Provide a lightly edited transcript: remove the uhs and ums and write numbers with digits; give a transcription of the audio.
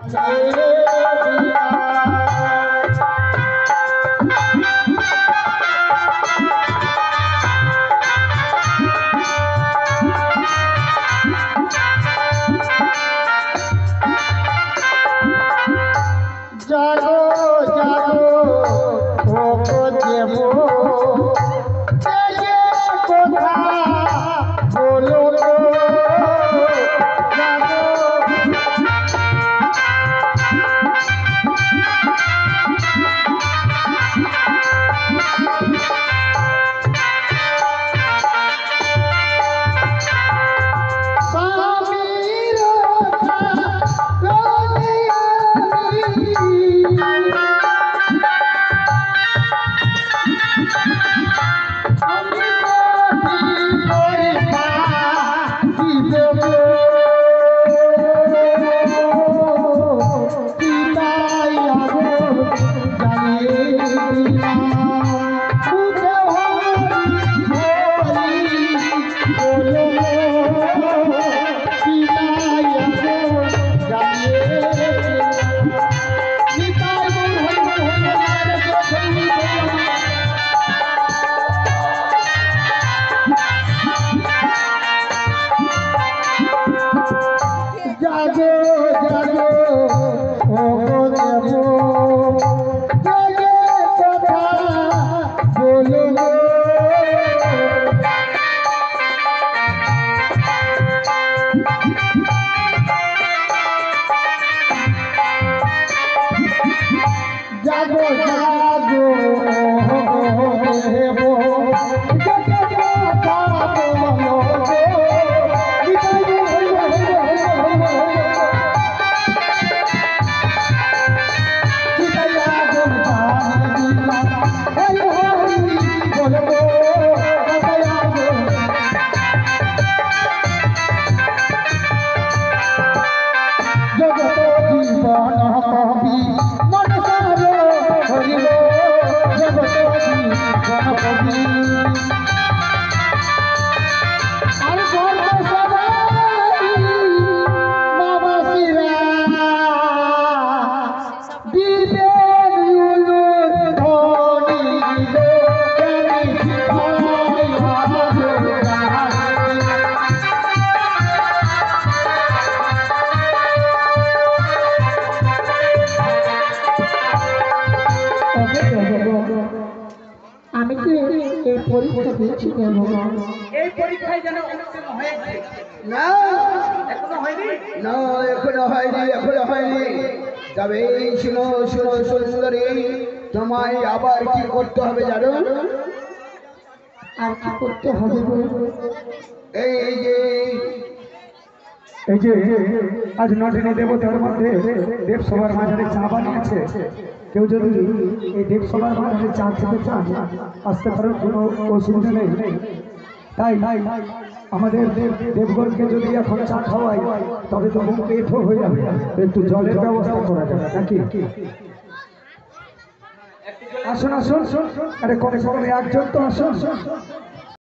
জাগো জাগো ও দেব জেগে কথা বলো জাগো স্বামীর জাগো জাগো দেব জেগে কথা বলো জগত জীবন কবি আমি কি এই পরীক্ষা দিচ্ছি এই পরীক্ষায় যেন উত্তীর্ণ হয়েছে না এখনো হয়নি না এখনো হয়নি তবে শুনো শুনো সুন্দরী তোমায় আবার কি করতে হবে জানো আর কি করতে হবে এই যে এই যে আজ নটিনী দেবতার মধ্যে দেবসভার মাঝারে চা বানিয়েছে কেউ যদি এই দেবসভার মাঝারে চা খেতে চান আসতে পারার কোনো অসুবিধা নেই তাই আমাদের দেবগণকে যদি এখন চা খাওয়াই তবে তো মুখ পেট হয়ে যাবে একটু জলের ব্যবস্থা করা যাবে নাকি আসুন আসুন আরে কমে কমে একজন তো আসুন